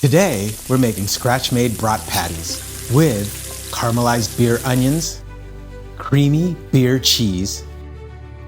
Today, we're making scratch-made brat patties with caramelized beer onions, creamy beer cheese,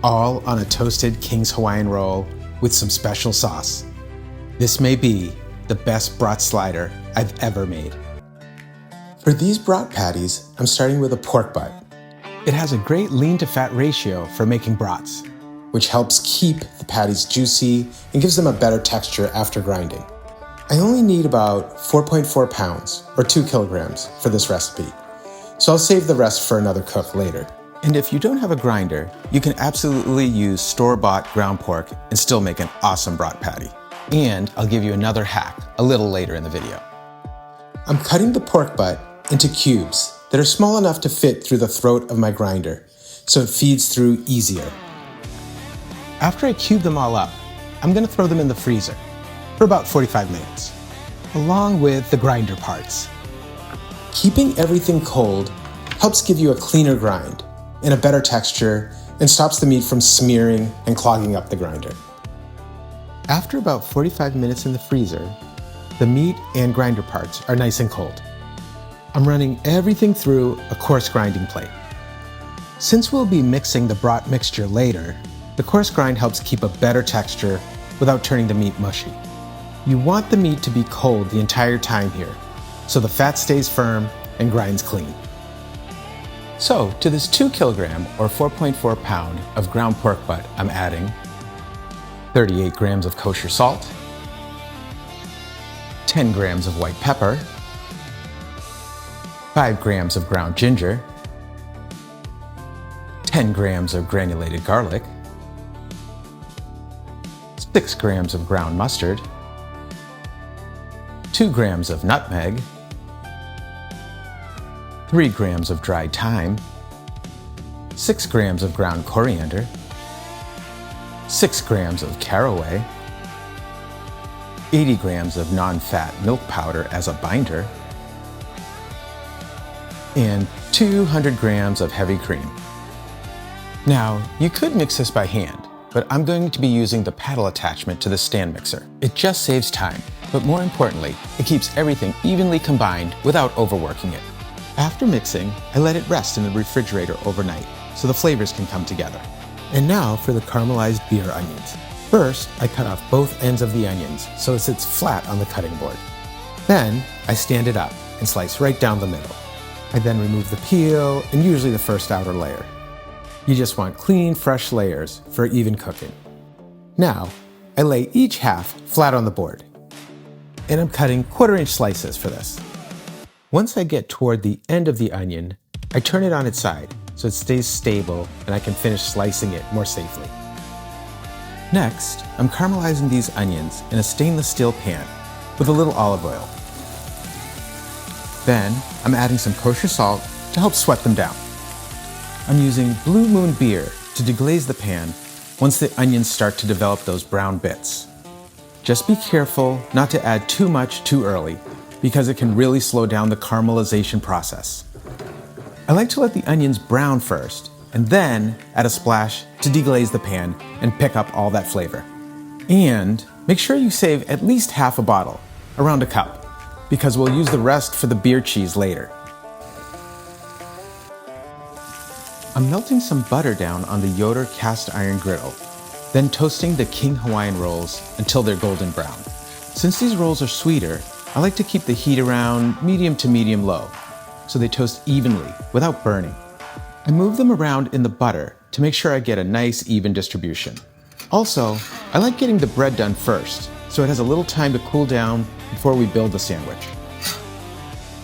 all on a toasted King's Hawaiian roll with some special sauce. This may be the best brat slider I've ever made. For these brat patties, I'm starting with a pork butt. It has a great lean to fat ratio for making brats, which helps keep the patties juicy and gives them a better texture after grinding. I only need about 4.4 pounds or 2 kilograms for this recipe, so I'll save the rest for another cook later. And if you don't have a grinder, you can absolutely use store-bought ground pork and still make an awesome brat patty. And I'll give you another hack a little later in the video. I'm cutting the pork butt into cubes that are small enough to fit through the throat of my grinder, so it feeds through easier. After I cube them all up, I'm going to throw them in the freezer for about 45 minutes, along with the grinder parts. Keeping everything cold helps give you a cleaner grind and a better texture and stops the meat from smearing and clogging up the grinder. After about 45 minutes in the freezer, the meat and grinder parts are nice and cold. I'm running everything through a coarse grinding plate. Since we'll be mixing the brat mixture later, the coarse grind helps keep a better texture without turning the meat mushy. You want the meat to be cold the entire time here, so the fat stays firm and grinds clean. So to this 2 kilogram or 4.4 pound of ground pork butt, I'm adding 38 grams of kosher salt, 10 grams of white pepper, 5 grams of ground ginger, 10 grams of granulated garlic, 6 grams of ground mustard, 2 grams of nutmeg, 3 grams of dried thyme, 6 grams of ground coriander, 6 grams of caraway, 80 grams of non-fat milk powder as a binder, and 200 grams of heavy cream. Now, you could mix this by hand, but I'm going to be using the paddle attachment to the stand mixer. It just saves time, but more importantly, it keeps everything evenly combined without overworking it. After mixing, I let it rest in the refrigerator overnight so the flavors can come together. And now for the caramelized beer onions. First, I cut off both ends of the onions so it sits flat on the cutting board. Then, I stand it up and slice right down the middle. I then remove the peel and usually the first outer layer. You just want clean, fresh layers for even cooking. Now, I lay each half flat on the board. And I'm cutting 1/4-inch slices for this. Once I get toward the end of the onion, I turn it on its side so it stays stable and I can finish slicing it more safely. Next, I'm caramelizing these onions in a stainless steel pan with a little olive oil. Then, I'm adding some kosher salt to help sweat them down. I'm using Blue Moon beer to deglaze the pan once the onions start to develop those brown bits. Just be careful not to add too much too early because it can really slow down the caramelization process. I like to let the onions brown first and then add a splash to deglaze the pan and pick up all that flavor. And make sure you save at least half a bottle, around a cup, because we'll use the rest for the beer cheese later. I'm melting some butter down on the Yoder cast iron griddle, then toasting the King Hawaiian rolls until they're golden brown. Since these rolls are sweeter, I like to keep the heat around medium to medium low, so they toast evenly without burning. I move them around in the butter to make sure I get a nice even distribution. Also, I like getting the bread done first, so it has a little time to cool down before we build the sandwich.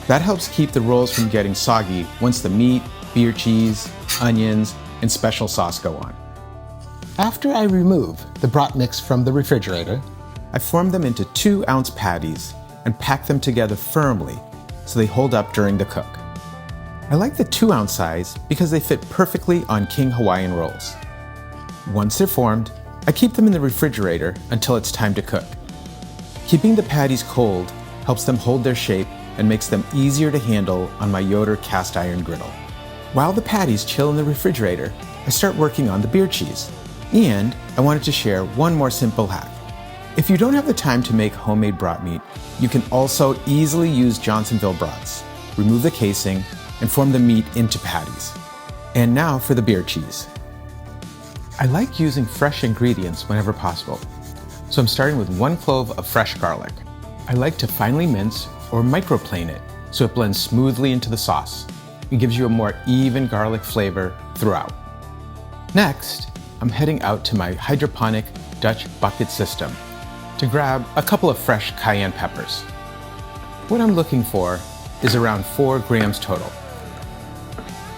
That helps keep the rolls from getting soggy once the meat, beer cheese, onions, and special sauce go on. After I remove the brat mix from the refrigerator, I form them into 2-ounce patties and pack them together firmly so they hold up during the cook. I like the 2-ounce size because they fit perfectly on King Hawaiian rolls. Once they're formed, I keep them in the refrigerator until it's time to cook. Keeping the patties cold helps them hold their shape and makes them easier to handle on my Yoder cast iron griddle. While the patties chill in the refrigerator, I start working on the beer cheese. And I wanted to share one more simple hack. If you don't have the time to make homemade brat meat, you can also easily use Johnsonville brats. Remove the casing and form the meat into patties. And now for the beer cheese. I like using fresh ingredients whenever possible, so I'm starting with 1 clove of fresh garlic. I like to finely mince or microplane it so it blends smoothly into the sauce and gives you a more even garlic flavor throughout. Next, I'm heading out to my hydroponic Dutch bucket system to grab a couple of fresh cayenne peppers. What I'm looking for is around 4 grams total.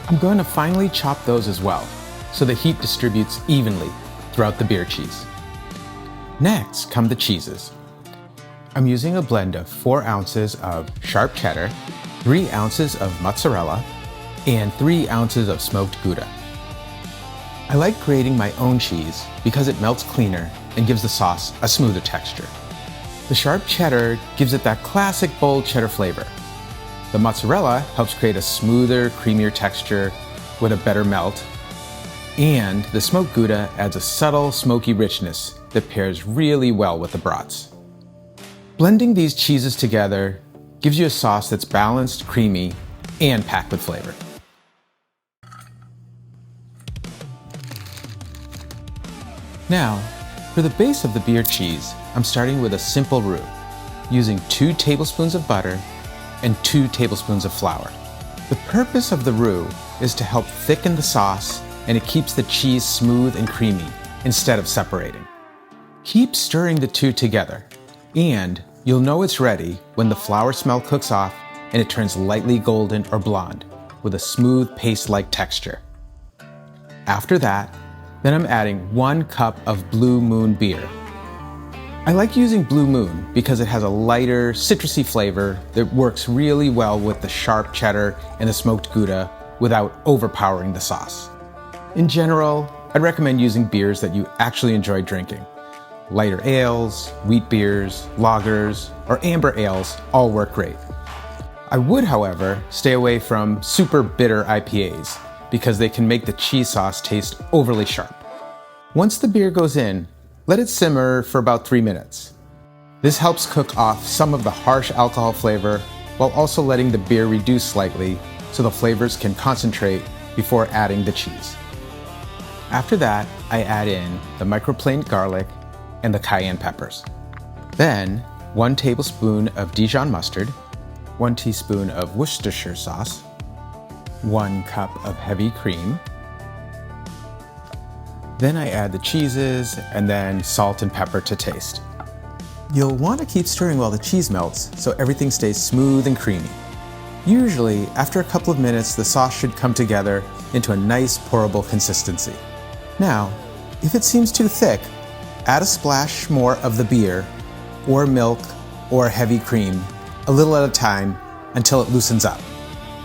I'm going to finely chop those as well, so the heat distributes evenly throughout the beer cheese. Next come the cheeses. I'm using a blend of 4 ounces of sharp cheddar, 3 ounces of mozzarella, and 3 ounces of smoked Gouda. I like grating my own cheese because it melts cleaner and gives the sauce a smoother texture. The sharp cheddar gives it that classic bold cheddar flavor. The mozzarella helps create a smoother, creamier texture with a better melt. And the smoked Gouda adds a subtle, smoky richness that pairs really well with the brats. Blending these cheeses together gives you a sauce that's balanced, creamy, and packed with flavor. Now, for the base of the beer cheese, I'm starting with a simple roux, using 2 tablespoons of butter and 2 tablespoons of flour. The purpose of the roux is to help thicken the sauce, and it keeps the cheese smooth and creamy instead of separating. Keep stirring the two together, and you'll know it's ready when the flour smell cooks off and it turns lightly golden or blonde with a smooth paste-like texture. After that, then I'm adding 1 cup of Blue Moon beer. I like using Blue Moon because it has a lighter, citrusy flavor that works really well with the sharp cheddar and the smoked Gouda without overpowering the sauce. In general, I'd recommend using beers that you actually enjoy drinking. Lighter ales, wheat beers, lagers, or amber ales all work great. I would, however, stay away from super bitter IPAs because they can make the cheese sauce taste overly sharp. Once the beer goes in, let it simmer for about 3 minutes. This helps cook off some of the harsh alcohol flavor while also letting the beer reduce slightly so the flavors can concentrate before adding the cheese. After that, I add in the microplaned garlic and the cayenne peppers. Then, 1 tablespoon of Dijon mustard, 1 teaspoon of Worcestershire sauce, 1 cup of heavy cream. Then I add the cheeses and then salt and pepper to taste. You'll want to keep stirring while the cheese melts so everything stays smooth and creamy. Usually, after a couple of minutes, the sauce should come together into a nice pourable consistency. Now, if it seems too thick, add a splash more of the beer or milk or heavy cream, a little at a time until it loosens up.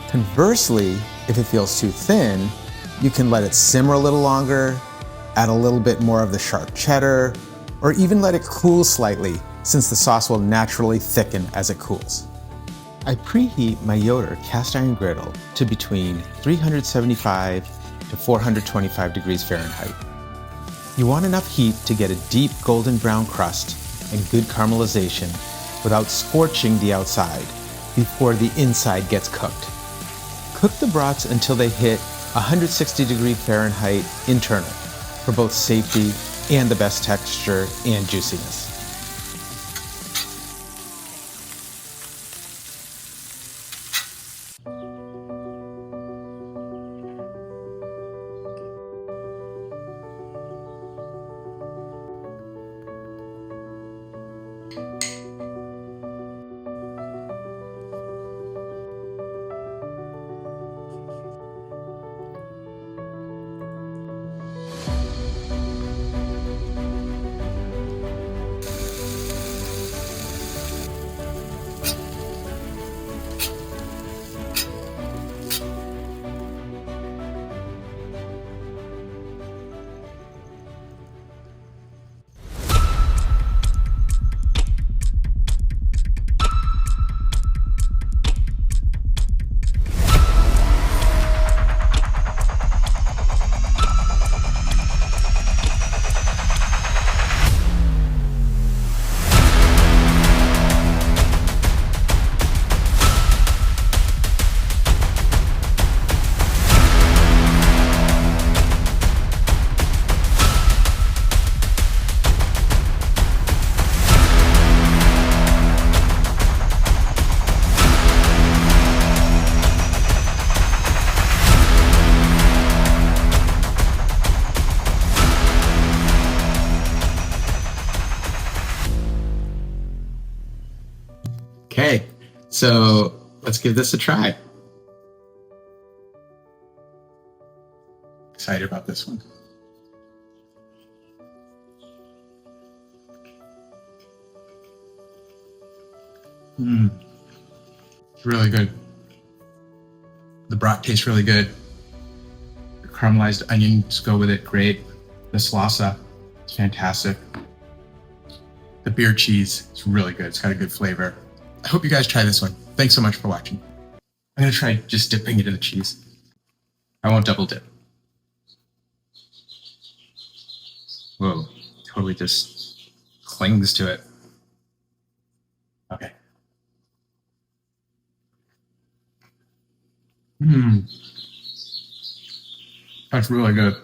Conversely, if it feels too thin, you can let it simmer a little longer, add a little bit more of the sharp cheddar, or even let it cool slightly since the sauce will naturally thicken as it cools. I preheat my Yoder cast iron griddle to between 375 to 425 degrees Fahrenheit. You want enough heat to get a deep golden brown crust and good caramelization without scorching the outside before the inside gets cooked. Cook the brats until they hit 160 degrees Fahrenheit internal for both safety and the best texture and juiciness. Okay, so let's give this a try. Excited about this one. Really good. The brat tastes really good. The caramelized onions go with it great. The Slawsa is fantastic. The beer cheese is really good. It's got a good flavor. I hope you guys try this one. Thanks so much for watching. I'm gonna try just dipping it in the cheese. I won't double dip. Whoa, totally just clings to it. Okay. That's really good.